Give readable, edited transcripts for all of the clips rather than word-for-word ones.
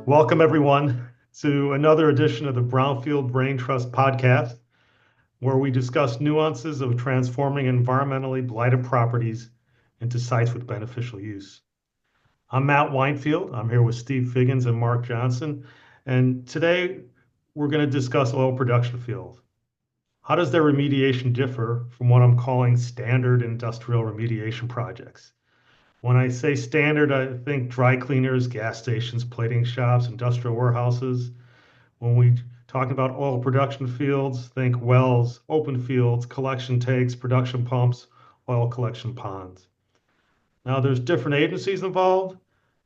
Welcome, everyone, to another edition of the Brownfield Braintrust Podcast, where we discuss nuances of transforming environmentally blighted properties into sites with beneficial use. I'm Matt Winefield. I'm here with Steve Figgins and Mark Johnson. And today we're going to discuss oil production fields. How does their remediation differ from what I'm calling standard industrial remediation projects? When I say standard, I think dry cleaners, gas stations, plating shops, industrial warehouses. When we talk about oil production fields, think wells, open fields, collection tanks, production pumps, oil collection ponds. Now, there's different agencies involved.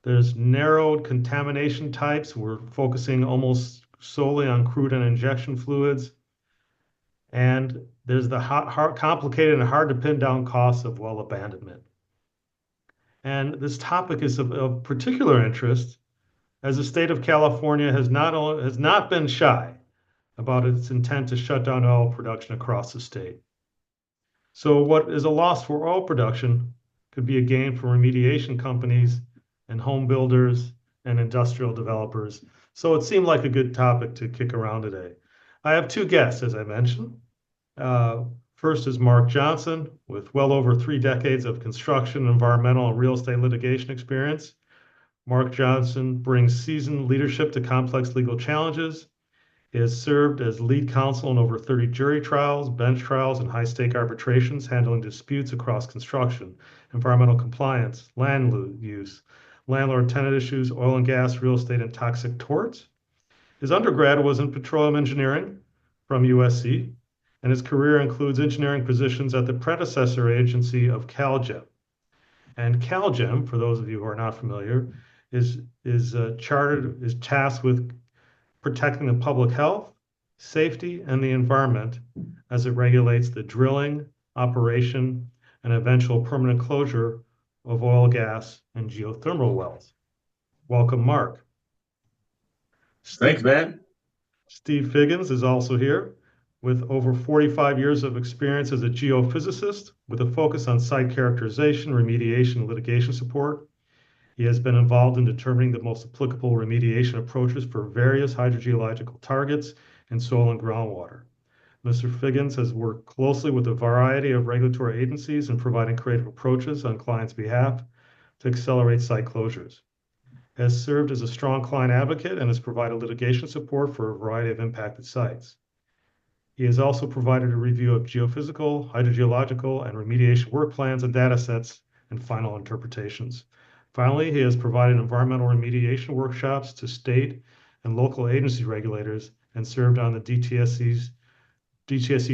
There's narrowed contamination types. We're focusing almost solely on crude and injection fluids. And there's the complicated and hard to pin down costs of well abandonment. And this topic is of particular interest as the state of California has not been shy about its intent to shut down oil production across the state. So what is a loss for oil production could be a gain for remediation companies and home builders and industrial developers. So it seemed like a good topic to kick around today. I have two guests, as I mentioned. Uh, First is Mark Johnson, with well over 3 decades of construction, environmental, and real estate litigation experience. Mark Johnson brings seasoned leadership to complex legal challenges. He has served as lead counsel in over 30 jury trials, bench trials, and high-stake arbitrations, handling disputes across construction, environmental compliance, land use, landlord-tenant issues, oil and gas, real estate, and toxic torts. His undergrad was in petroleum engineering from USC, and his career includes engineering positions at the predecessor agency of CalGEM. And CalGEM, for those of you who are not familiar, is tasked with protecting the public health, safety, and the environment as it regulates the drilling, operation, and eventual permanent closure of oil, gas, and geothermal wells. Welcome, Mark. Thanks, man. Steve Figgins is also here with over 45 years of experience as a geophysicist with a focus on site characterization, remediation, and litigation support. He has been involved in determining the most applicable remediation approaches for various hydrogeological targets in soil and groundwater. Mr. Figgins has worked closely with a variety of regulatory agencies in providing creative approaches on clients' behalf to accelerate site closures. Has served as a strong client advocate and has provided litigation support for a variety of impacted sites. He has also provided a review of geophysical, hydrogeological, and remediation work plans and data sets and final interpretations. Finally, he has provided environmental remediation workshops to state and local agency regulators and served on the DTSC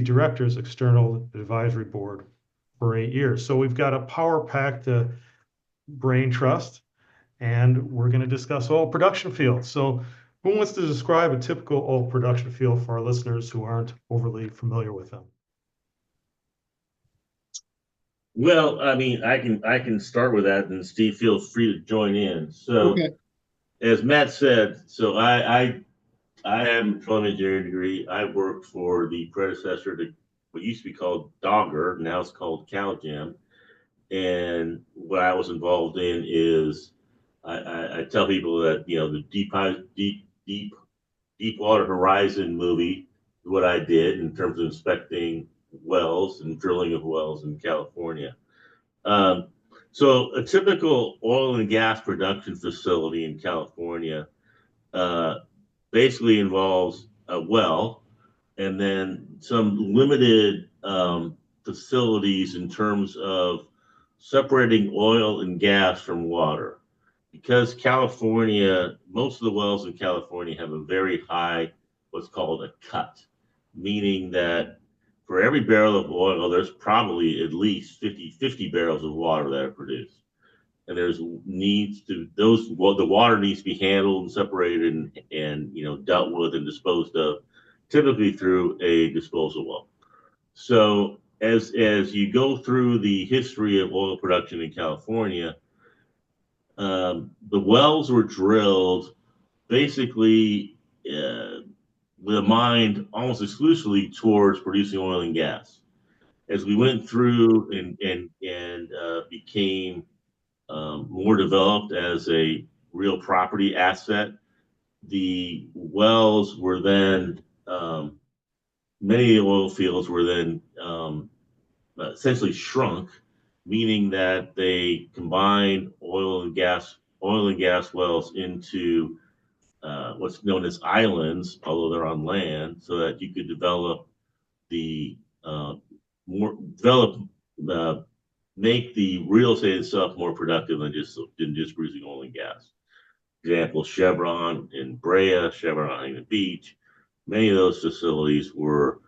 Directors External Advisory Board for 8 years. So we've got a power-packed brain trust, and we're going to discuss oil production fields. So who wants to describe a typical oil production field for our listeners who aren't overly familiar with them? Well, I mean, I can start with that, and Steve, feel free to join in. So, Okay. as Matt said, so I have a petroleum engineering degree. I worked for the predecessor to what used to be called Dogger, now it's called CalGEM. And what I was involved in is I tell people that the Deepwater Horizon movie, what I did in terms of inspecting wells and drilling of wells in California. Um, so a typical oil and gas production facility in California uh, basically involves a well and then some limited facilities in terms of separating oil and gas from water. Because California, most of the wells in California have a very high, what's called a cut, meaning that for every barrel of oil, there's probably at least 50 barrels of water that are produced. And there's needs to those the water needs to be handled and separated and dealt with and disposed of, typically through a disposal well. So as you go through the history of oil production in California, the wells were drilled basically with a mind almost exclusively towards producing oil and gas. As we went through and became more developed as a real property asset, the wells were then, many of the oil fields were then essentially shrunk, meaning that they combined oil and gas wells into what's known as islands, although they're on land, so that you could develop the develop uh, make the real estate itself more productive than just producing oil and gas. Example: Chevron in Brea, Chevron on Huntington Beach. Many of those facilities were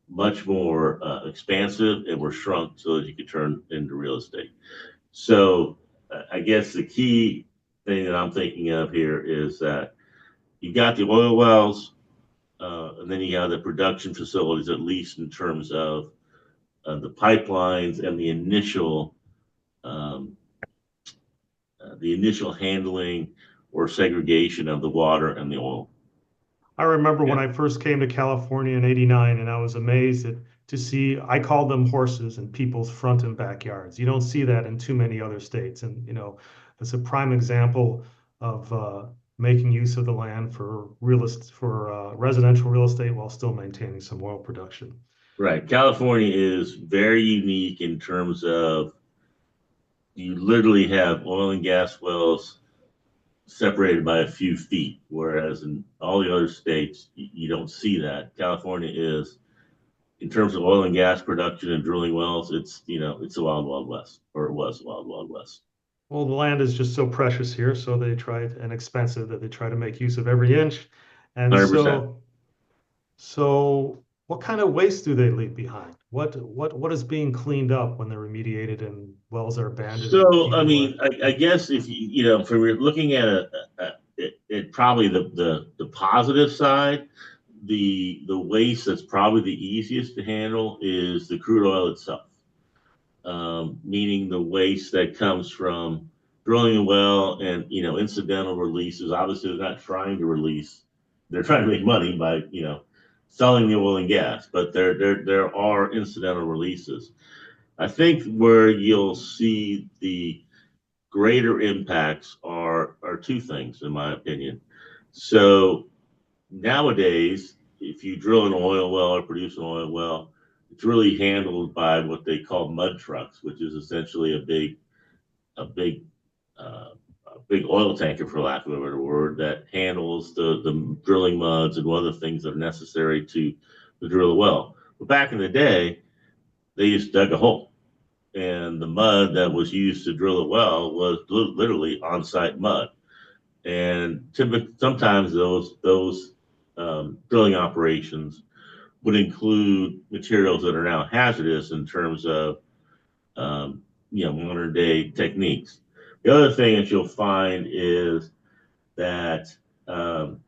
much more expansive and were shrunk so that you could turn into real estate. So I guess the key thing that I'm thinking of here is that you got the oil wells, and then you have the production facilities, at least in terms of the pipelines and um, the initial handling or segregation of the water and the oil. I remember when Yeah. I first came to California in '89, and I was amazed to see, I called them horses in people's front and backyards. You don't see that in too many other states. And, it's a prime example of making use of the land for residential real estate while still maintaining some oil production. Right. California is very unique in terms of you literally have oil and gas wells separated by a few feet, whereas in all the other states, you don't see that. California is, in terms of oil and gas production and drilling wells, it's the wild, wild west, or it was the wild, wild west. Well, the land is just so precious here, so they try and expensive that they try to make use of every inch. And 100%. so what kind of waste do they leave behind? What is being cleaned up when they're remediated and wells are abandoned and So, I people mean, are I guess if if we're looking at it probably the positive side, the waste that's probably the easiest to handle is the crude oil itself. Meaning the waste that comes from drilling a well and incidental releases. Obviously, they're not trying to release; they're trying to make money by selling the oil and gas. But there are incidental releases. I think where you'll see the greater impacts are two things, in my opinion. So nowadays, if you drill an oil well or produce an oil well, it's really handled by what they call mud trucks, which is essentially a big a big oil tanker, for lack of a better word, that handles the drilling muds and other things that are necessary to drill a well. But back in the day, they just dug a hole, and the mud that was used to drill a well was literally on-site mud. And typically, sometimes those drilling operations would include materials that are now hazardous in terms of modern day techniques. The other thing that you'll find is that um,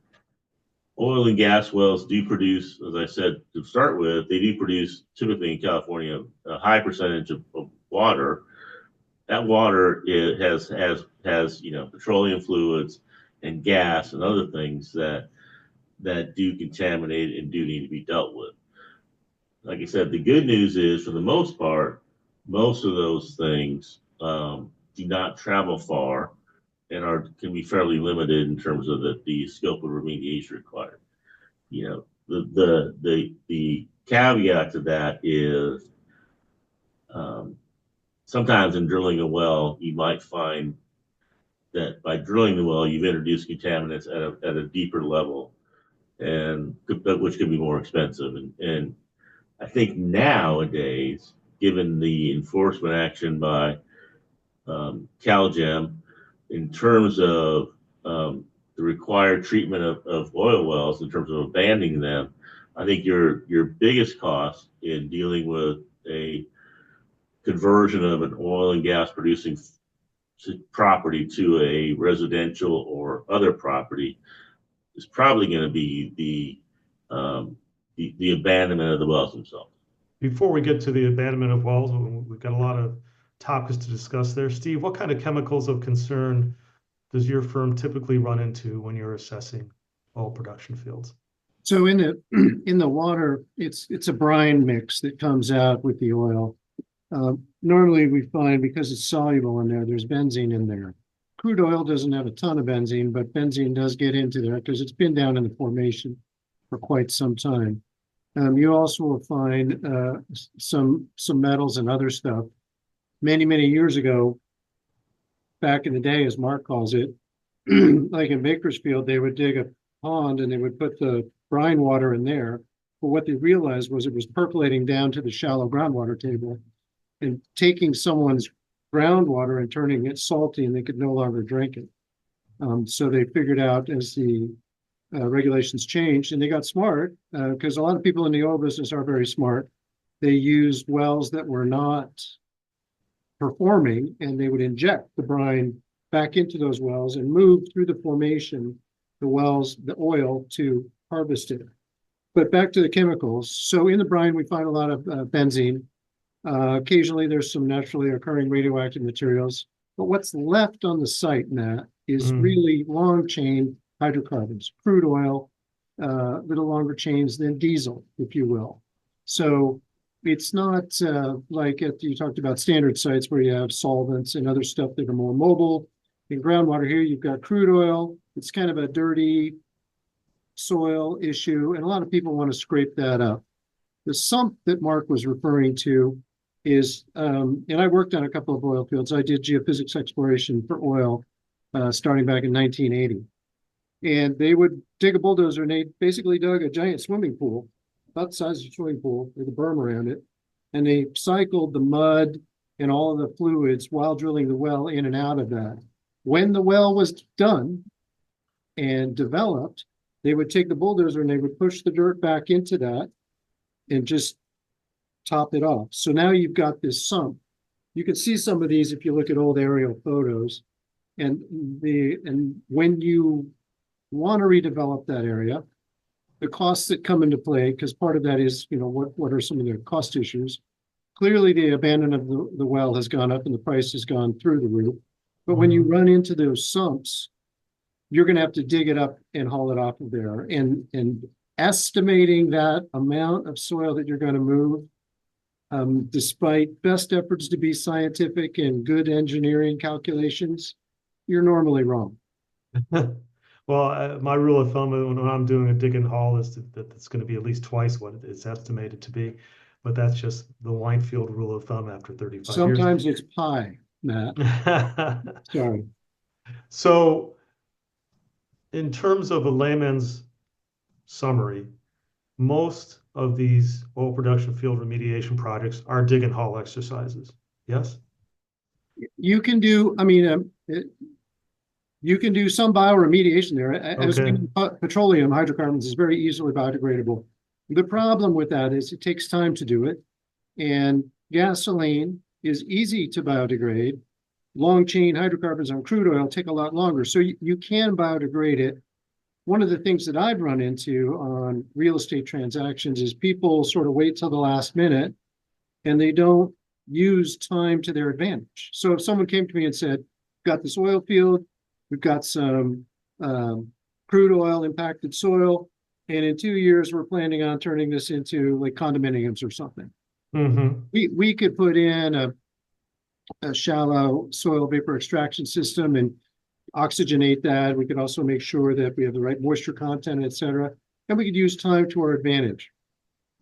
oil and gas wells do produce, as I said to start with, they do produce typically in California a high percentage of water. That water has petroleum fluids and gas and other things that do contaminate and do need to be dealt with. Like I said, the good news is, for the most part, most of those things do not travel far and can be fairly limited in terms of the scope of remediation required. The caveat to that is, um, sometimes in drilling a well, you might find that by drilling the well, you've introduced contaminants at a deeper level, and which could be more expensive. And I think nowadays, given the enforcement action by CalGEM in terms of the required treatment of oil wells, in terms of abandoning them, I think your biggest cost in dealing with a conversion of an oil and gas producing property to a residential or other property is probably going to be the abandonment of the wells themselves. before we get to the abandonment of wells, we've got a lot of topics to discuss there. Steve, what kind of chemicals of concern does your firm typically run into when you're assessing oil production fields? So in the in the water, it's a brine mix that comes out with the oil. Normally we find, because it's soluble in there, there's benzene in there. crude oil doesn't have a ton of benzene, but benzene does get into there because it's been down in the formation for quite some time. You also will find some metals and other stuff. Many years ago, back in the day, as Mark calls it, like in Bakersfield, they would dig a pond and they would put the brine water in there. But what they realized was it was percolating down to the shallow groundwater table and taking someone's groundwater and turning it salty, and they could no longer drink it. So they figured out as the regulations changed, and they got smart because a lot of people in the oil business are very smart. They used wells that were not performing, and they would inject the brine back into those wells and move through the formation, the oil to harvest it. But back to the chemicals. So in the brine, we find a lot of benzene. Occasionally, there's some naturally occurring radioactive materials. But what's left on the site, Matt, is really long chain hydrocarbons, crude oil, little longer chains than diesel, if you will. So it's not like you talked about standard sites where you have solvents and other stuff that are more mobile. In groundwater here, you've got crude oil. It's kind of a dirty soil issue, and a lot of people want to scrape that up. The sump that Mark was referring to is, and I worked on a couple of oil fields. I did geophysics exploration for oil starting back in 1980. And they would dig a bulldozer and they basically dug a giant swimming pool, about the size of a swimming pool with a berm around it. And they cycled the mud and all of the fluids while drilling the well in and out of that. When the well was done and developed, they would take the bulldozer and they would push the dirt back into that and just top it off. So now you've got this sump. You can see some of these if you look at old aerial photos. And when you want to redevelop that area, the costs that come into play, because part of that is, what are some of the cost issues? Clearly, the abandonment of the well has gone up and the price has gone through the roof. But when you run into those sumps, you're going to have to dig it up and haul it off of there. And estimating that amount of soil that you're going to move, despite best efforts to be scientific and good engineering calculations, you're normally wrong. Well, my rule of thumb when I'm doing a dig and haul is that it's going to be at least twice what it's estimated to be. But that's just the Winefield rule of thumb after 35 years. Sometimes it's pi, Matt. Sorry. So in terms of a layman's summary, most of these oil production field remediation projects are dig and haul exercises. Yes? You can do, you can do some bioremediation there. As petroleum, hydrocarbons is very easily biodegradable. The problem with that is it takes time to do it. And gasoline is easy to biodegrade. Long chain hydrocarbons on crude oil take a lot longer. So you can biodegrade it. One of the things that I've run into on real estate transactions is people sort of wait till the last minute and they don't use time to their advantage. So if someone came to me and said, got this oil field, we've got some crude oil impacted soil, and in 2 years, we're planning on turning this into like condominiums or something. We could put in a shallow soil vapor extraction system and oxygenate that. We could also make sure that we have the right moisture content, et cetera. And we could use time to our advantage.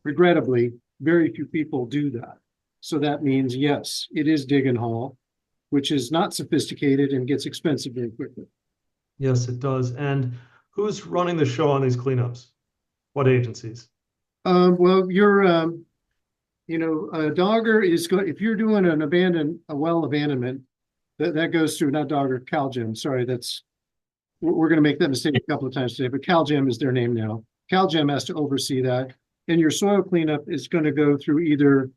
Regrettably, very few people do that. So that means, yes, it is dig and haul, which is not sophisticated and gets expensive very quickly. Yes, it does. And who's running the show on these cleanups? What agencies? Well, you're, Dogger is going, if you're doing a well abandonment, that goes through, not Dogger, CalGEM. Sorry, we're going to make that mistake a couple of times today, but CalGEM is their name now. CalGEM has to oversee that. And your soil cleanup is going to go through either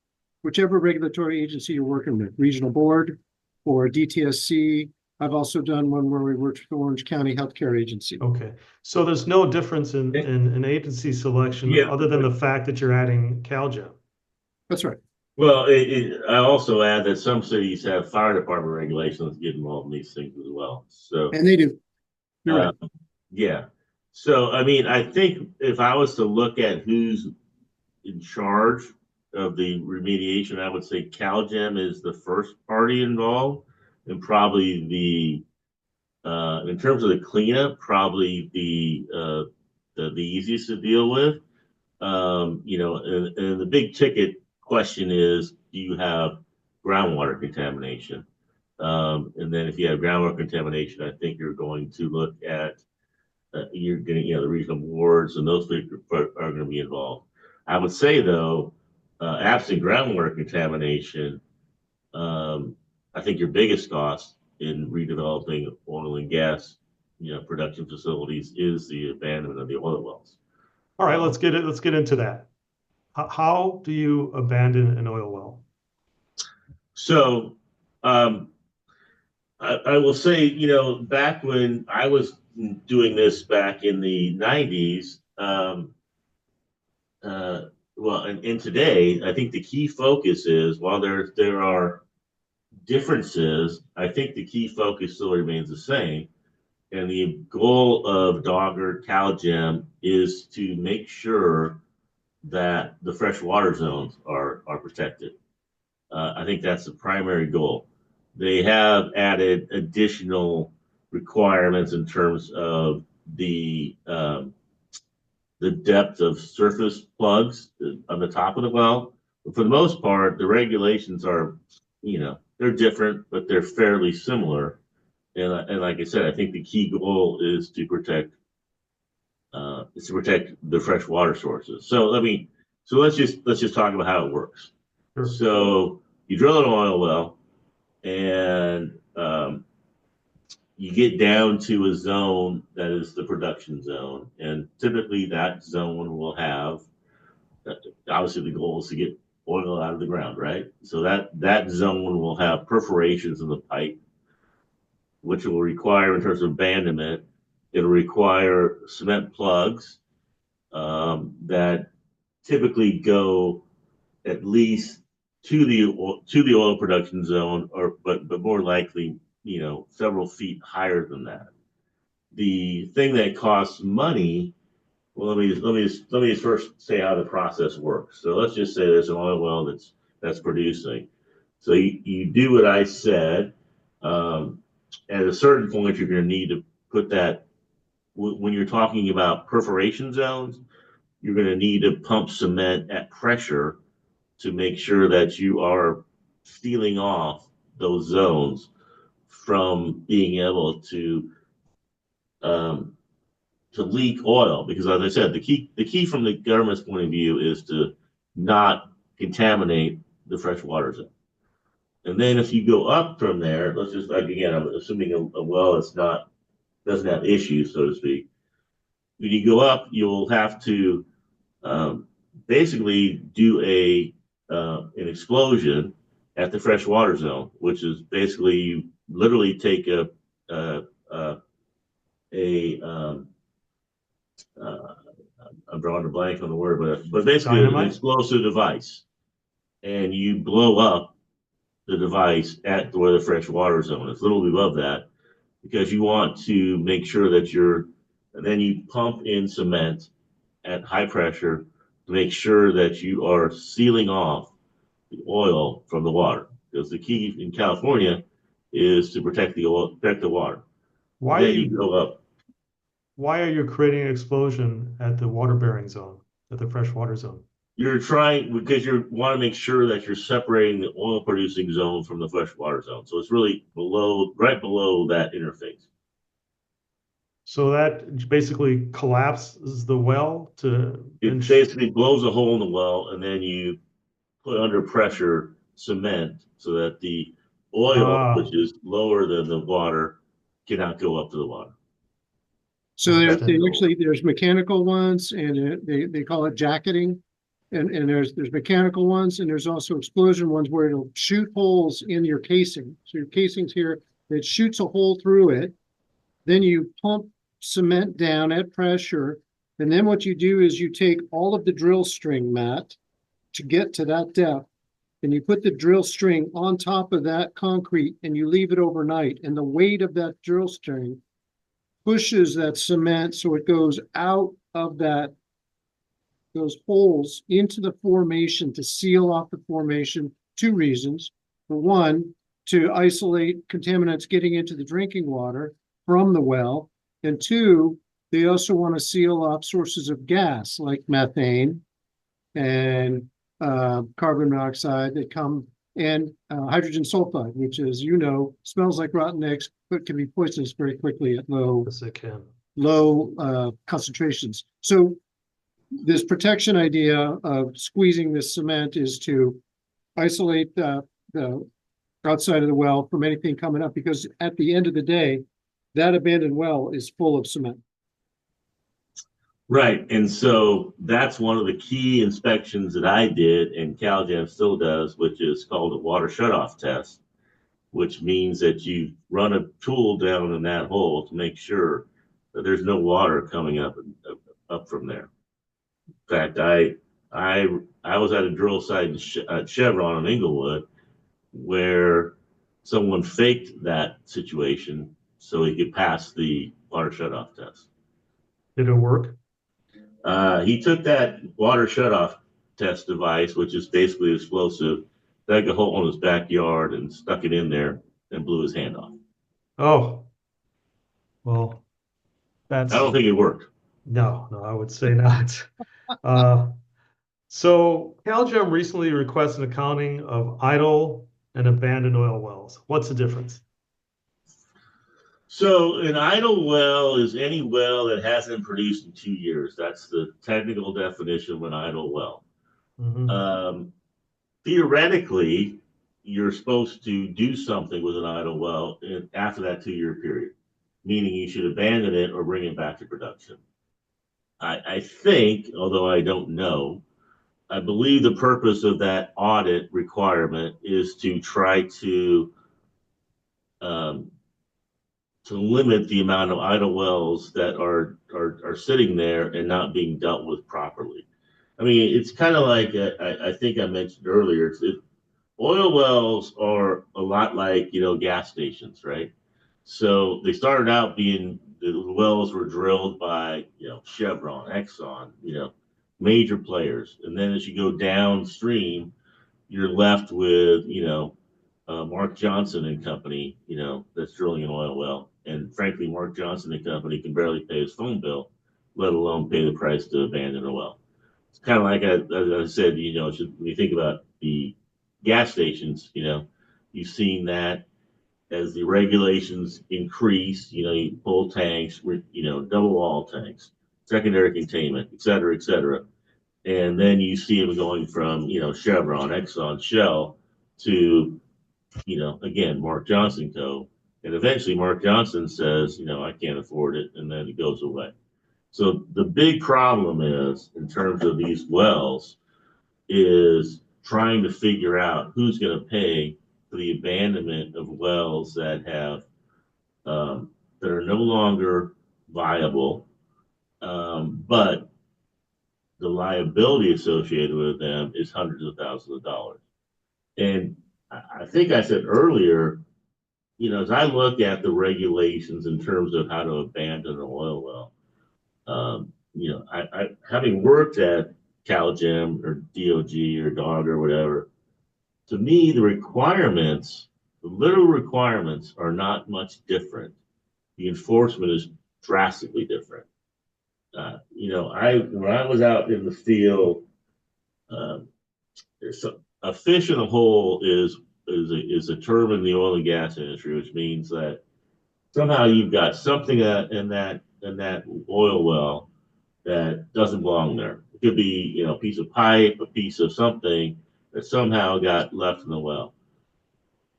whichever regulatory agency you're working with, regional board or DTSC. I've also done one where we worked with the Orange County Healthcare Agency. Okay. So there's no difference in agency selection other than the fact that you're adding CalGEM. That's right. Well, I also add that some cities have fire department regulations get involved in these things as well. So, and they do. You're right. Yeah. So, I think if I was to look at who's in charge of the remediation, I would say CalGEM is the first party involved, and probably the In terms of the cleanup, probably the easiest to deal with. And the big ticket question is, do you have groundwater contamination? And then if you have groundwater contamination, I think you're going to look at you're getting, the regional boards and those things are going to be involved. I would say though, absent groundwater contamination, I think your biggest cost in redeveloping oil and gas, production facilities is the abandonment of the oil wells. All right, let's get into that. How do you abandon an oil well? So, I will say, back when I was doing this back in the 90s, and today, I think the key focus is, while there are differences, I think the key focus still remains the same. And the goal of Dogger CalGEM is to make sure that the freshwater zones are protected. I think that's the primary goal. They have added additional requirements in terms of the depth of surface plugs on the top of the well. But for the most part, the regulations are, they're different, but they're fairly similar. And like I said, I think the key goal is to protect the fresh water sources. So let's just talk about how it works. Sure. So you drill an oil well, and you get down to a zone that is the production zone, and typically that zone will have. Obviously, the goal is to get oil out of the ground, right? So that zone will have perforations in the pipe, which will require, in terms of abandonment, it'll require cement plugs that typically go at least to the oil production zone, but more likely, several feet higher than that. The thing that costs money. Well, let me just first say how the process works. So let's just say there's an oil well that's producing. So you do what I said. At a certain point, you're going to need to put that. When you're talking about perforation zones, you're going to need to pump cement at pressure to make sure that you are sealing off those zones from being able to leak oil. Because, as I said, the key from the government's point of view is to not contaminate the fresh water zone. And then if you go up from there, let's just, like, again, I'm assuming a well doesn't have issues, so to speak. When you go up, you'll have to basically do an explosion at the freshwater zone, which is basically you literally take I'm drawing a blank on the word, but basically an explosive device, and you blow up the device at where the freshwater zone is, literally above that, because you want to make sure that then you pump in cement at high pressure to make sure that you are sealing off the oil from the water. Because the key in California is to protect the water. Why then you go up. Why are you creating an explosion at the water bearing zone, at the freshwater zone? You're trying, because you want to make sure that you're separating the oil producing zone from the freshwater zone. So it's really right below that interface. So that basically collapses the well It basically blows a hole in the well, and then you put under pressure cement so that the oil, which is lower than the water, cannot go up to the water. So there's mechanical ones, and they call it jacketing. And there's mechanical ones, and there's also explosion ones where it'll shoot holes in your casing. So your casing's here, it shoots a hole through it. Then you pump cement down at pressure. And then what you do is you take all of the drill string, Matt, to get to that depth. And you put the drill string on top of that concrete and you leave it overnight. And the weight of that drill string pushes that cement so it goes out of those holes into the formation to seal off the formation. Two reasons. For one, to isolate contaminants getting into the drinking water. from the well. And two, they also want to seal off sources of gas like methane and carbon monoxide that come, and hydrogen sulfide, which, as you know, smells like rotten eggs, but can be poisonous very quickly at Yes, it can. low concentrations. So this protection idea of squeezing this cement is to isolate the outside of the well from anything coming up, because at the end of the day, that abandoned well is full of cement. Right. And so that's one of the key inspections that I did and CalGEM still does, which is called a water shutoff test, which means that you run a tool down in that hole to make sure that there's no water coming up from there. In fact, I was at a drill site at Chevron in Inglewood where someone faked that situation so he could pass the water shutoff test. Did it work? He took that water shutoff test device, which is basically explosive, dug a hole in his backyard and stuck it in there and blew his hand off. Oh, well, that's I don't think it worked. no, I would say not. So CalGEM recently requested an accounting of idle and abandoned oil wells. What's the difference? So an idle well is any well that hasn't produced in 2 years. That's the technical definition of an idle well. Theoretically, you're supposed to do something with an idle well after that 2-year period, meaning you should abandon it or bring it back to production. I think, although I don't know, I believe the purpose of that audit requirement is to try to limit the amount of idle wells that are sitting there and not being dealt with properly. I mean, it's kind of like I think I mentioned earlier. Oil wells are a lot like gas stations, right? So they started out being the wells were drilled by Chevron, Exxon, major players, and then as you go downstream, you're left with Mark Johnson and company, that's drilling an oil well. And frankly, Mark Johnson and company can barely pay his phone bill, let alone pay the price to abandon a well. It's kind of like I said, when you think about the gas stations, you've seen that as the regulations increase, you pull tanks, double wall tanks, secondary containment, et cetera, et cetera. And then you see them going from, Chevron, Exxon, Shell to again, Mark Johnson Co. And eventually Mark Johnson says, I can't afford it. And then it goes away. So the big problem is, in terms of these wells, is trying to figure out who's going to pay for the abandonment of wells that have that are no longer viable, but the liability associated with them is hundreds of thousands of dollars. And I think I said earlier, as I look at the regulations in terms of how to abandon an oil well, I having worked at CalGEM or DOG or DOG or whatever, to me, the literal requirements are not much different. The enforcement is drastically different. When I was out in the field, a fish in a hole is a term in the oil and gas industry, which means that somehow you've got something in that oil well that doesn't belong there. It could be a piece of pipe, a piece of something that somehow got left in the well.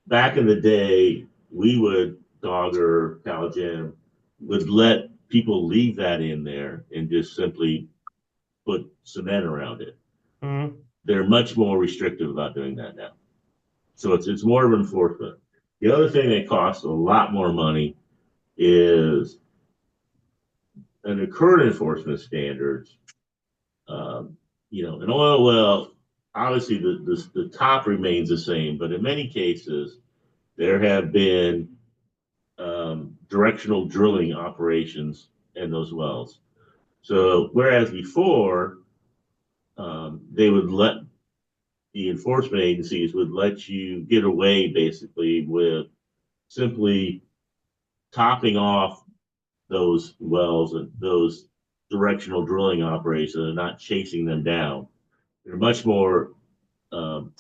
Back in the day, we would Dogger, CalGEM would let people leave that in there and just simply put cement around it. Mm-hmm. They're much more restrictive about doing that now. So it's more of enforcement. The other thing that costs a lot more money is under current enforcement standards. An oil well, obviously the top remains the same, but in many cases there have been directional drilling operations in those wells. So whereas before they would let the enforcement agencies would let you get away basically with simply topping off those wells and those directional drilling operations and not chasing them down. They're um,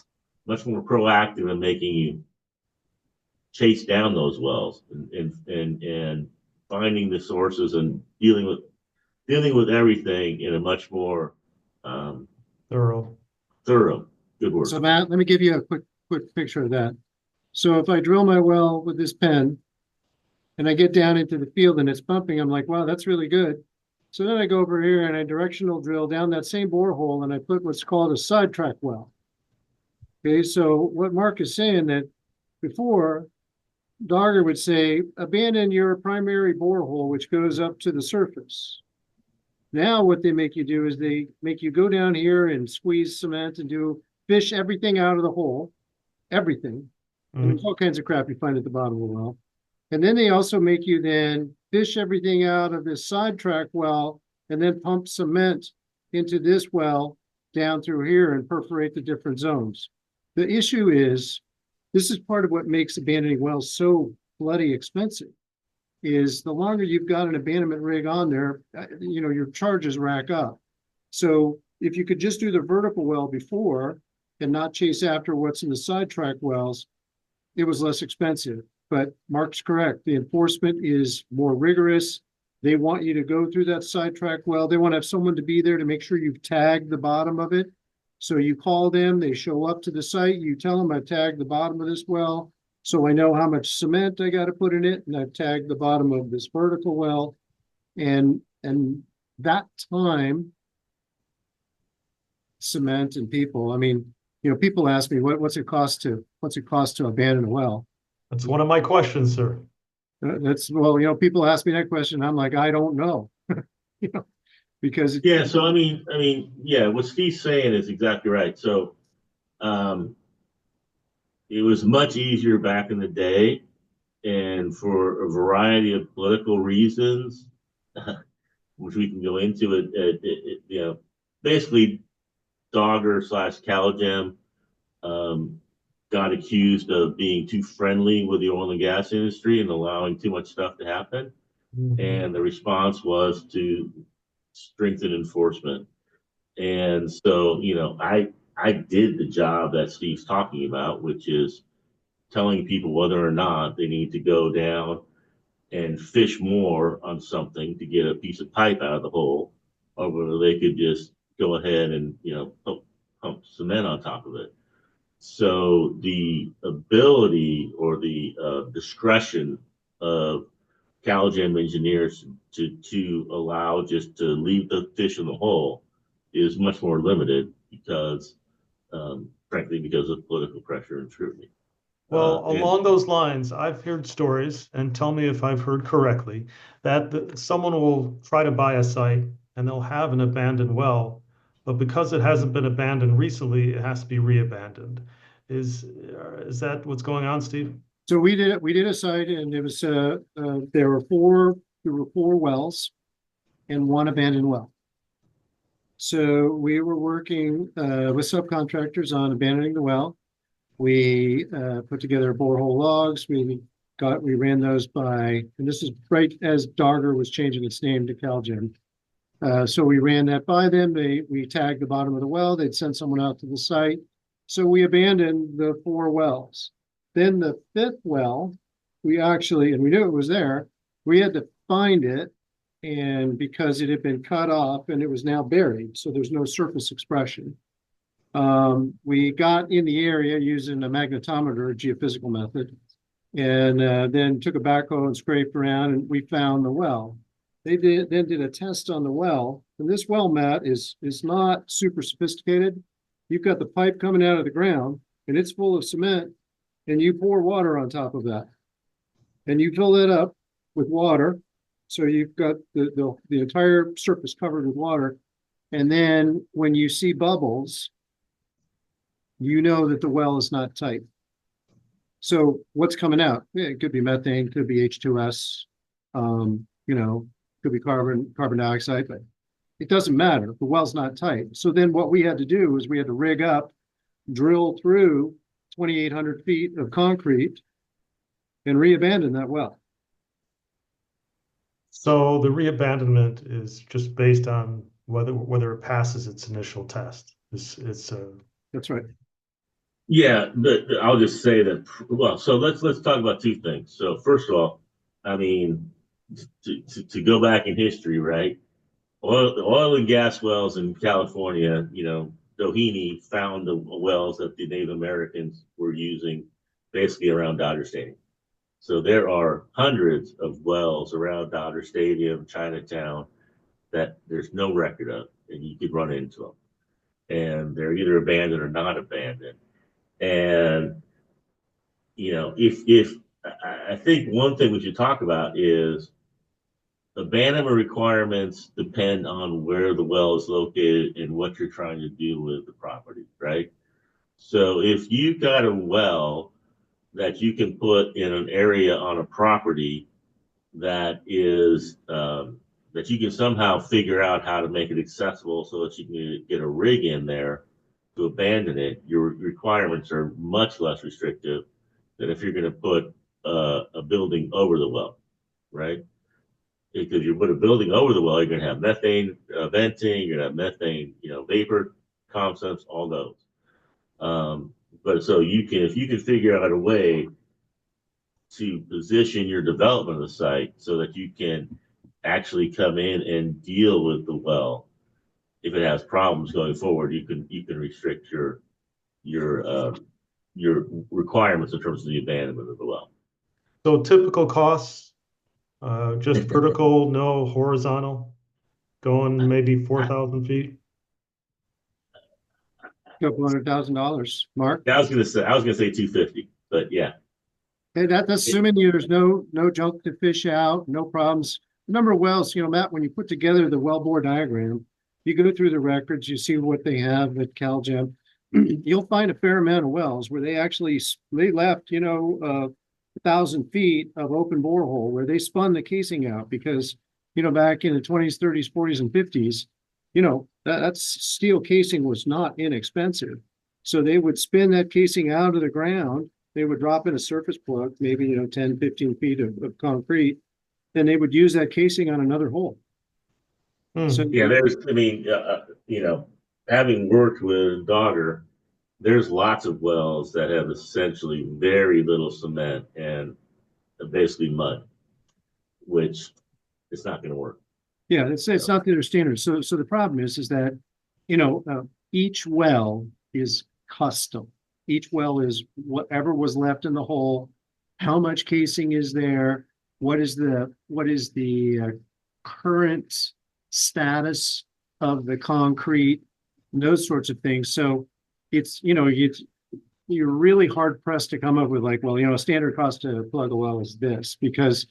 much more proactive in making you chase down those wells and finding the sources and dealing with everything in a much more um, Thorough. thorough. Good word. So Matt, let me give you a quick picture of that. So if I drill my well with this pen and I get down into the field and it's pumping, I'm like, wow, that's really good. So then I go over here and I directional drill down that same borehole and I put what's called a sidetrack well. Okay, so what Mark is saying that before, Dogger would say, abandon your primary borehole, which goes up to the surface. Now what they make you do is they make you go down here and squeeze cement and fish everything out of the hole, everything. And there's all kinds of crap you find at the bottom of the well. And then they also make you then fish everything out of this sidetrack well and then pump cement into this well down through here and perforate the different zones. The issue is, this is part of what makes abandoning wells so bloody expensive, is the longer you've got an abandonment rig on there, your charges rack up. So if you could just do the vertical well before and not chase after what's in the sidetrack wells, it was less expensive. But Mark's correct. The enforcement is more rigorous. They want you to go through that sidetrack well. They want to have someone to be there to make sure you've tagged the bottom of it. So you call them, they show up to the site, you tell them I've tagged the bottom of this well, so I know how much cement I got to put in it, and I've tagged the bottom of this vertical well. And that time, cement and people, I mean, people ask me, what's it cost to abandon a well? That's one of my questions, sir. People ask me that question. I'm like, I don't know, because yeah. So I mean, yeah. What Steve's saying is exactly right. So, it was much easier back in the day, and for a variety of political reasons, which we can go into, basically, Dogger / Calgem got accused of being too friendly with the oil and gas industry and allowing too much stuff to happen. And the response was to strengthen enforcement. And so, I did the job that Steve's talking about, which is telling people whether or not they need to go down and fish more on something to get a piece of pipe out of the hole, or whether they could just go ahead and, pump cement on top of it. So the ability or the discretion of CalGEM engineers to allow just to leave the fish in the hole is much more limited because, frankly, because of political pressure and scrutiny. Well, along those lines, I've heard stories, and tell me if I've heard correctly, that someone will try to buy a site and they'll have an abandoned well, but because it hasn't been abandoned recently, it has to be re-abandoned. Is that what's going on, Steve? So we did a site, and it was there were four wells and one abandoned well. So we were working with subcontractors on abandoning the well. We put together borehole logs. We ran those by, and this is right as Dogger was changing its name to CalGEM. So we ran that by them. We tagged the bottom of the well. They'd send someone out to the site. So we abandoned the 4 wells. Then the 5th well, we knew it was there. We had to find it, and because it had been cut off and it was now buried, so there's no surface expression. We got in the area using a magnetometer, a geophysical method, and then took a backhoe and scraped around, and we found the well. They then did a test on the well, and this well, Matt, is not super sophisticated. You've got the pipe coming out of the ground, and it's full of cement, and you pour water on top of that, and you fill it up with water, so you've got the entire surface covered with water, and then when you see bubbles, you know that the well is not tight. So what's coming out? It could be methane, could be H2S, could be carbon dioxide, but it doesn't matter. The well's not tight. So then what we had to do is we had to rig up, drill through 2,800 feet of concrete and re-abandon that well. So the reabandonment is just based on whether it passes its initial test. It's That's right. Yeah, but I'll just say that. Well, so let's talk about two things. So first of all, I mean, to go back in history, right? Oil and gas wells in California. Doheny found the wells that the Native Americans were using, basically around Dodger Stadium. So there are hundreds of wells around Dodger Stadium, Chinatown, that there's no record of, and you could run into them, and they're either abandoned or not abandoned. And if I think one thing we should talk about is abandonment requirements depend on where the well is located and what you're trying to do with the property, right? So if you've got a well that you can put in an area on a property that is that you can somehow figure out how to make it accessible so that you can get a rig in there to abandon it, your requirements are much less restrictive than if you're going to put a building over the well, right? Because you put a building over the well, you're going to have methane venting, you're going to have methane, vapor concepts, all those. But so if you can figure out a way to position your development of the site so that you can actually come in and deal with the well if it has problems going forward, you can restrict your your requirements in terms of the abandonment of the well. so typical costs, just vertical, no horizontal, going maybe 4,000 feet. Couple $100,000, Mark. I was gonna say 250, but yeah. And that's assuming there's no junk to fish out, no problems. The number of wells, Matt, when you put together the wellbore diagram, you go through the records, you see what they have at CalGEM. You'll find a fair amount of wells where they left, 1,000 feet of open borehole where they spun the casing out because, back in the 20s, 30s, 40s, and 50s, that's steel casing was not inexpensive. So they would spin that casing out of the ground. They would drop in a surface plug, maybe, 10, 15 feet of concrete, and they would use that casing on another hole. So Yeah, having worked with Dogger, there's lots of wells that have essentially very little cement and basically mud, which it's not going to work. Yeah, it's not their standard. So the problem is that, each well is custom. Each well is whatever was left in the hole, how much casing is there, what is the current status of the concrete, and those sorts of things. So it's, you're really hard pressed to come up with a standard cost to plug a well is this, because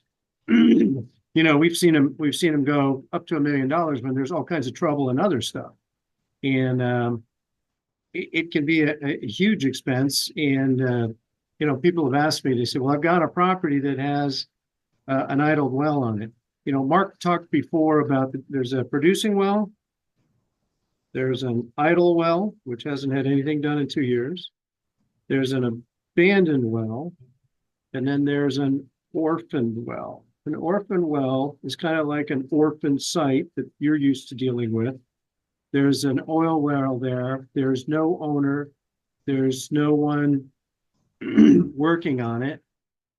we've seen them go up to $1 million when there's all kinds of trouble and other stuff. And it can be a huge expense. And, people have asked me, they say, well, I've got a property that has an idled well on it. Mark talked before about there's a producing well, there's an idle well, which hasn't had anything done in 2 years. There's an abandoned well, and then there's an orphaned well. An orphan well is kind of like an orphan site that you're used to dealing with. There's an oil well there. There's no owner. There's no one working on it.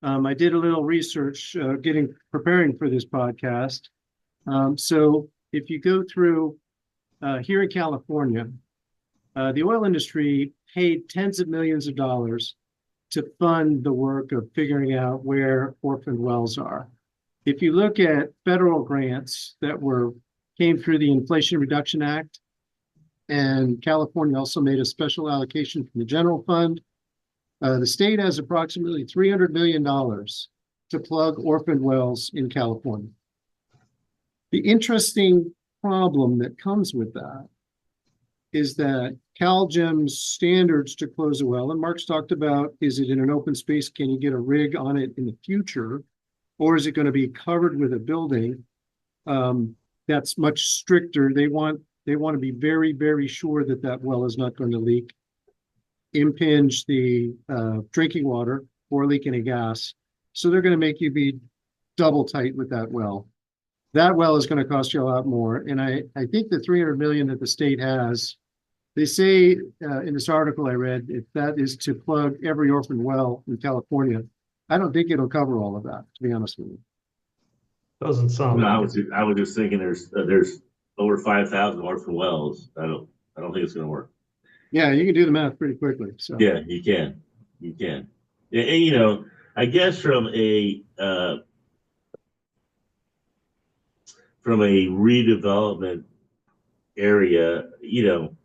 I did a little research preparing for this podcast. So if you go through here in California, the oil industry paid tens of millions of dollars to fund the work of figuring out where orphaned wells are. If you look at federal grants that came through the Inflation Reduction Act, and California also made a special allocation from the general fund, the state has approximately $300 million to plug orphaned wells in California. The interesting problem that comes with that is that CalGEM's standards to close a well, and Mark's talked about, is it in an open space? Can you get a rig on it in the future? Or is it going to be covered with a building? That's much stricter. They want to be very, very sure that well is not going to leak, impinge the drinking water, or leak any gas. So they're going to make you be double tight with that well. That well is going to cost you a lot more. And I think the 300 million that the state has, they say in this article I read, if that is to plug every orphan well in California, I don't think it'll cover all of that, to be honest with you. Doesn't sound No, like it. I was just thinking there's over 5,000 orphan wells. I don't think it's going to work. Yeah, you can do the math pretty quickly. So Yeah, you can, and you know, I guess from a redevelopment area, you know,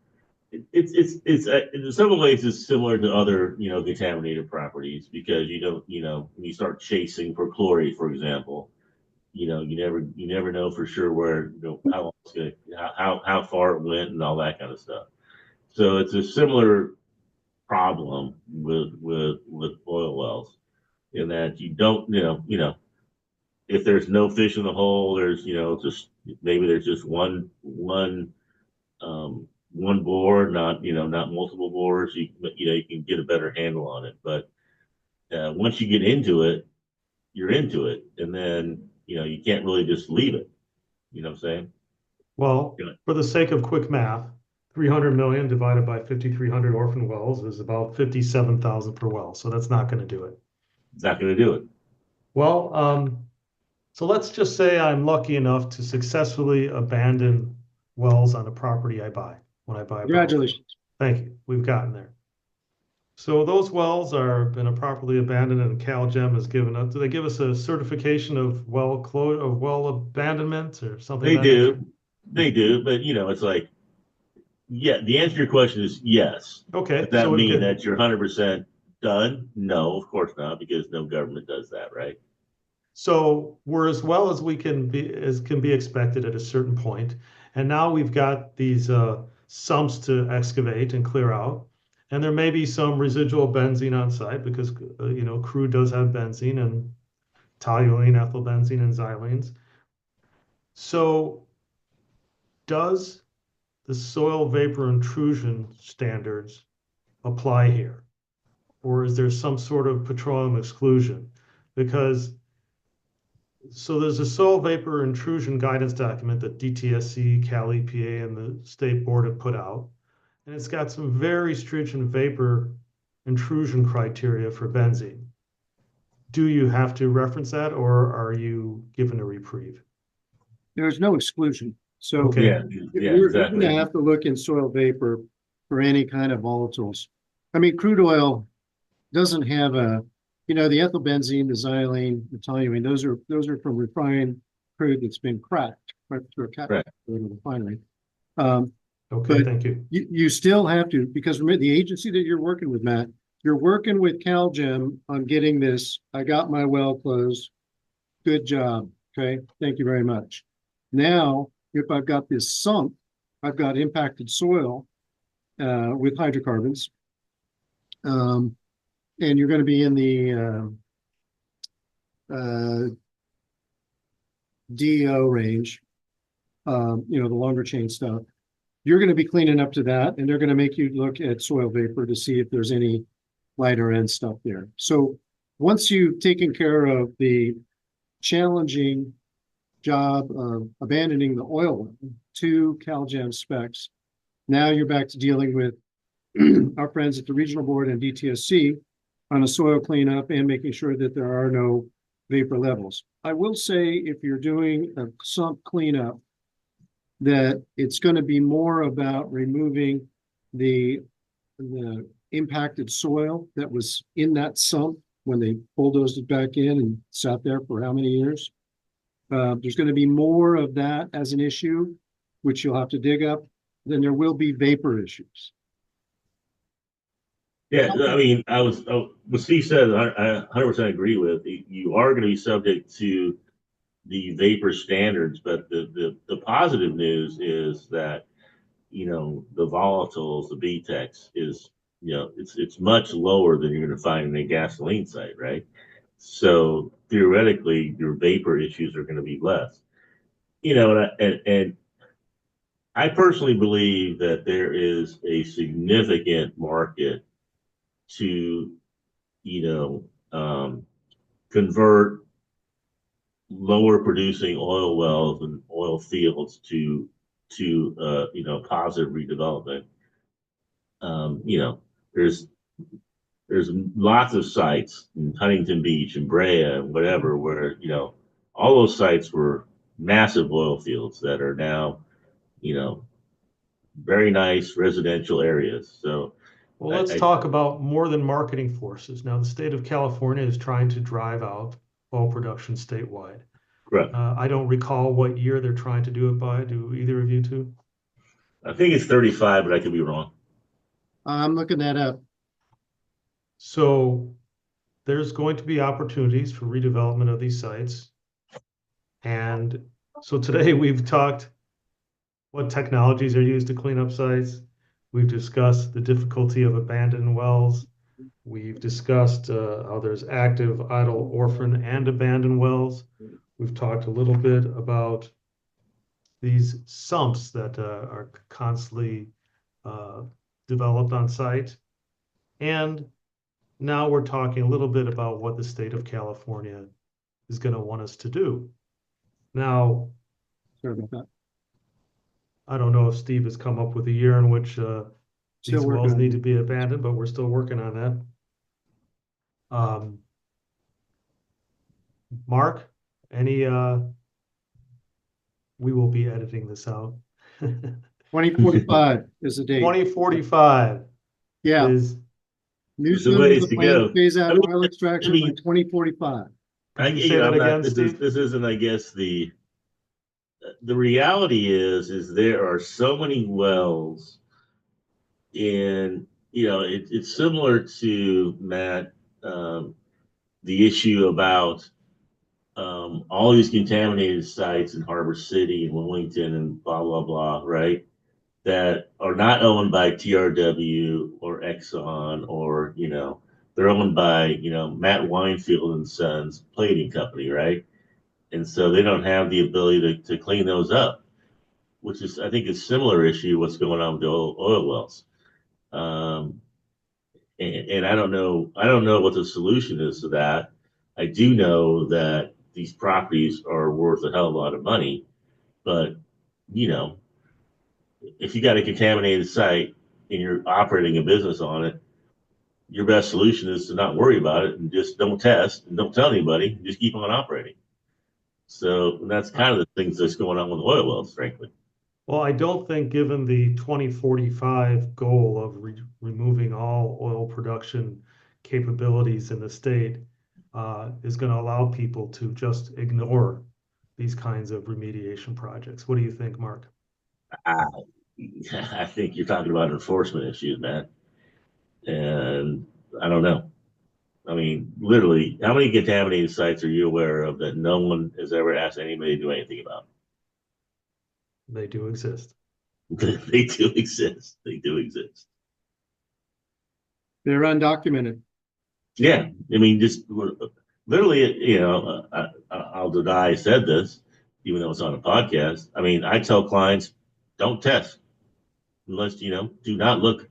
it's in some ways it's similar to other contaminated properties because when you start chasing for chlorate, for example, you never know for sure where how long it's gonna how far it went and all that kind of stuff. So it's a similar problem with oil wells in that you don't if there's no fish in the hole, there's just maybe there's just one bore, not multiple bores. You can get a better handle on it. But once you get into it, you're into it, and then you can't really just leave it. You know what I'm saying? Well, Yeah. for the sake of quick math, 300 million divided by 5,300 orphan wells is about 57,000 per well. So that's not going to do it. It's not going to do it. Well, so let's just say I'm lucky enough to successfully abandon wells on a property I buy when I buy a brownfield. congratulations. Thank you. We've gotten there. So those wells are been properly abandoned and CalGEM has given us, do they give us a certification of well abandonment or something They of that nature? do, they do, but it's like, yeah. The answer to your question is yes. Okay, Does that so mean that you're 100% done? No, of course not, because no government does that, right? so we're as well as we can be as can be expected at a certain point, and now we've got these sumps to excavate and clear out, and there may be some residual benzene on site because crude does have benzene and toluene, ethylbenzene, and xylenes. So does the soil vapor intrusion standards apply here, or is there some sort of petroleum exclusion? Because so there's a soil vapor intrusion guidance document that DTSC, Cal EPA, and the state board have put out, and it's got some very stringent vapor intrusion criteria for benzene. Do you have to reference that, or are you given a reprieve? There's no exclusion. So Okay. Yeah, yeah, you're going to exactly. have to look in soil vapor for any kind of volatiles. I mean, crude oil doesn't have the ethylbenzene, the xylene, the toluene. Those are from refined crude that's been cracked right through a Right. refinery. Um, Okay, but thank you. you still have to, because remember the agency that you're working with, Matt, you're working with CalGEM on getting this. I got my well closed. Good job. Okay, thank you very much. Now, if I've got this sump, I've got impacted soil with hydrocarbons, and you're going to be in the DO range, the longer chain stuff. You're going to be cleaning up to that, and they're going to make you look at soil vapor to see if there's any lighter end stuff there. So once you've taken care of the challenging job of abandoning the oil to CalGEM specs, now you're back to dealing with our friends at the regional board and DTSC on a soil cleanup and making sure that there are no vapor levels. I will say if you're doing a sump cleanup, that it's going to be more about removing the impacted soil that was in that sump when they bulldozed it back in and sat there for how many years. There's going to be more of that as an issue, which you'll have to dig up. Then there will be vapor issues. Yeah, I mean, what Steve said, I 100% agree with. You are going to be subject to the vapor standards, but the positive news is that the volatiles, the BTEX is it's much lower than you're going to find in a gasoline site, right? So theoretically, your vapor issues are going to be less. And I personally believe that there is a significant market to convert lower producing oil wells and oil fields to positive redevelopment. You know, there's there's lots of sites in Huntington Beach and Brea and whatever where all those sites were massive oil fields that are now you know very nice residential areas. So Well, let's I talk about more than marketing forces. Now, the state of California is trying to drive out oil production statewide. correct. I don't recall what year they're trying to do it by. Do either of you two? I think it's 35, but I could be wrong. I'm looking that up. So there's going to be opportunities for redevelopment of these sites. And so today we've talked what technologies are used to clean up sites. We've discussed the difficulty of abandoned wells. We've discussed how there's active, idle, orphan, and abandoned wells. We've talked a little bit about these sumps that are constantly uh, developed on site. And now we're talking a little bit about what the state of California is going to want us to do. Now, Sorry about that. I don't know if Steve has come up with a year in which these Still working wells on need it. to be abandoned, but we're still working on that. Mark, any we will be editing this out. 2045 is the date. 2045 Yeah, is new There's a study ways with a to plan go. to phase out I mean, oil extraction by 2045. Can you say that I'm not. again, Steve? This isn't. I guess the reality is there are so many wells in. It's similar to Matt. The issue about all these contaminated sites in Harbor City and Wilmington and blah blah blah, right? That are not owned by TRW or Exxon or they're owned by Matt Winefield and Sons plating company, right? And so they don't have the ability to clean those up, which is I think a similar issue what's going on with the oil wells. Um, and I don't know what the solution is to that. I do know that these properties are worth a hell of a lot of money, but you know, if you got a contaminated site and you're operating a business on it, your best solution is to not worry about it and just don't test and don't tell anybody, just keep on operating. So that's kind of the things that's going on with oil wells, frankly. Well, I don't think given the 2045 goal of removing all oil production capabilities in the state is going to allow people to just ignore these kinds of remediation projects. What do you think, Mark? I, I think you're talking about enforcement issues, man. And I don't know. I mean, literally, how many contaminated sites are you aware of that no one has ever asked anybody to do anything about? They do exist. They do exist. They do exist. They're undocumented. Yeah, I mean, just literally, I'll deny I said this, even though it's on a podcast. I mean, I tell clients, don't test unless do not look.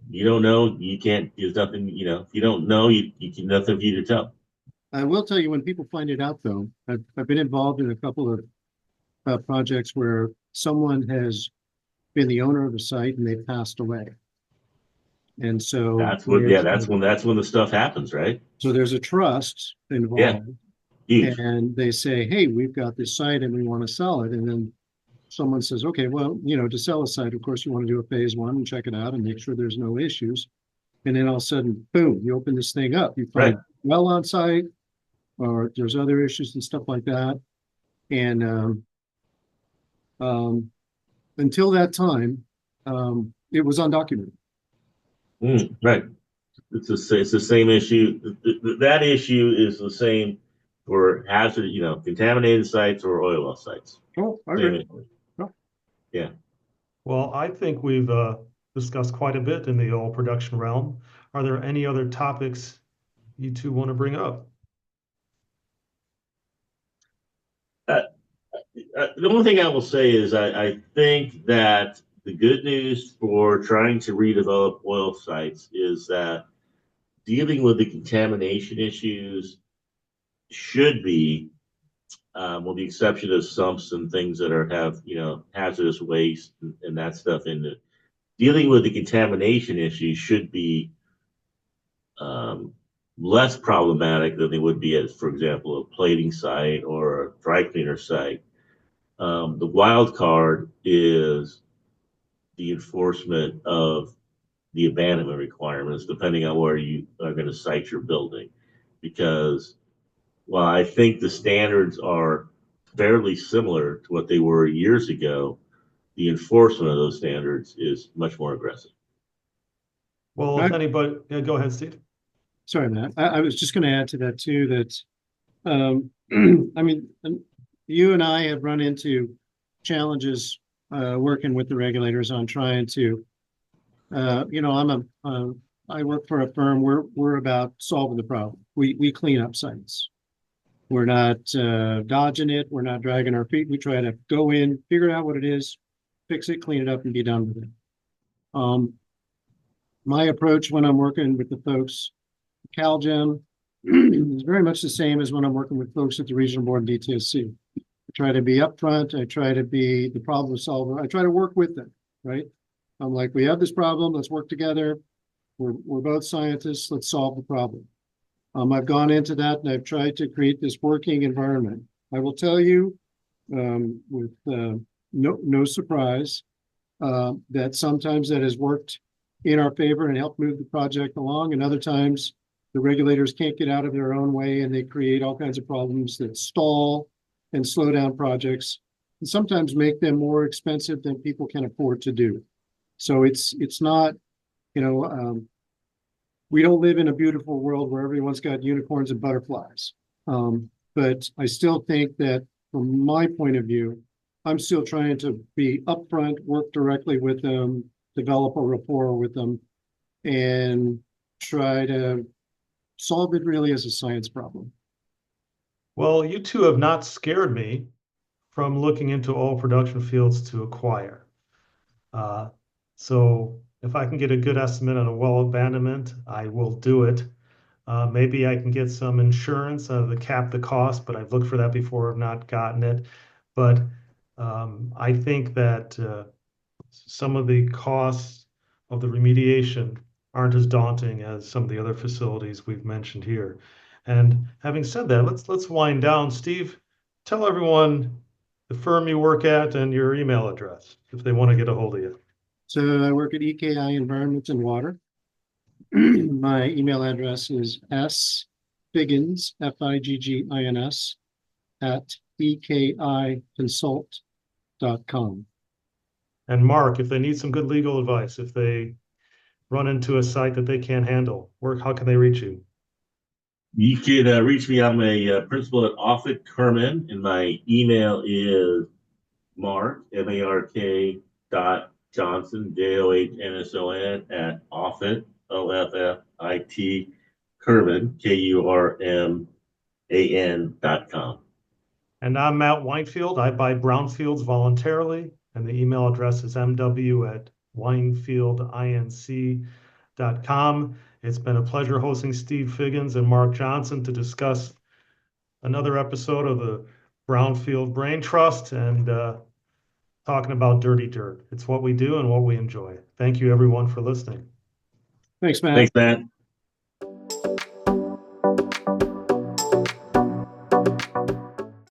You don't know, you can't. There's nothing. If you don't know, you can nothing for you to tell. I will tell you when people find it out, though, I've been involved in a couple of projects where someone has been the owner of the site and they passed away. And so That's when the stuff happens, right? so there's a trust Yeah, involved, huge. and they say, hey, we've got this site and we want to sell it. And then someone says, okay, well, to sell a site, of course, you want to do a phase one and check it out and make sure there's no issues. And then all of a sudden, boom, you open this thing up. You find Right. well on site, or there's other issues and stuff like that. And until that time, it was undocumented. Right. It's the same issue. That issue is the same for contaminated sites or oil well sites. Oh, I Same agree. issue. Oh. Yeah. Well, I think we've discussed quite a bit in the oil production realm. Are there any other topics you two want to bring up? The only thing I will say is I think that the good news for trying to redevelop oil sites is that dealing with the contamination issues should be, with the exception of sumps and things that have hazardous waste and that stuff in it. Dealing with the contamination issues should be less problematic than they would be as, for example, a plating site or a dry cleaner site. The wild card is the enforcement of the abandonment requirements, depending on where you are going to site your building. Because while I think the standards are fairly similar to what they were years ago, the enforcement of those standards is much more aggressive. Well, if anybody, yeah, go ahead, Steve. Sorry, Matt. I was just going to add to that too, that, I mean, you and I have run into challenges working with the regulators on trying to, I work for a firm. We're about solving the problem. We clean up sites. We're not dodging it. We're not dragging our feet. We try to go in, figure out what it is, fix it, clean it up, and be done with it. My approach when I'm working with the folks, CalGEM, is very much the same as when I'm working with folks at the Regional Board and DTSC. I try to be upfront. I try to be the problem solver. I try to work with them, right? I'm like, we have this problem. Let's work together. We're both scientists. Let's solve the problem. I've gone into that and I've tried to create this working environment. I will tell you, with no surprise, that sometimes that has worked in our favor and helped move the project along, and other times the regulators can't get out of their own way and they create all kinds of problems that stall and slow down projects, and sometimes make them more expensive than people can afford to do. So it's not, we don't live in a beautiful world where everyone's got unicorns and butterflies. But I still think that from my point of view, I'm still trying to be upfront, work directly with them, develop a rapport with them, and try to solve it really as a science problem. Well, you two have not scared me from looking into oil production fields to acquire. So if I can get a good estimate on a well abandonment, I will do it. Maybe I can get some insurance to cap the cost, but I've looked for that before, I've not gotten it. But I think that some of the costs of the remediation aren't as daunting as some of the other facilities we've mentioned here. And having said that, let's wind down. Steve, tell everyone the firm you work at and your email address if they want to get a hold of you. So I work at EKI Environment and Water. My email address is sfiggins, Figgins, at ekiconsult.com. And Mark, if they need some good legal advice, if they run into a site that they can't handle, how can they reach you? You can reach me. I'm a principal at Offutt Kerman, and my email is Mark, MARK Johnson, JOHNSON, at Offutt, OFFIT, Kerman, KURMAN.com. And I'm Matt Winefield. I buy brownfields voluntarily, and the email address is mw@winefieldinc.com. It's been a pleasure hosting Steve Figgins and Mark Johnson to discuss another episode of the Brownfield Braintrust and talking about dirty dirt. It's what we do and what we enjoy. Thank you, everyone, for listening. Thanks, Matt. Thanks, Matt.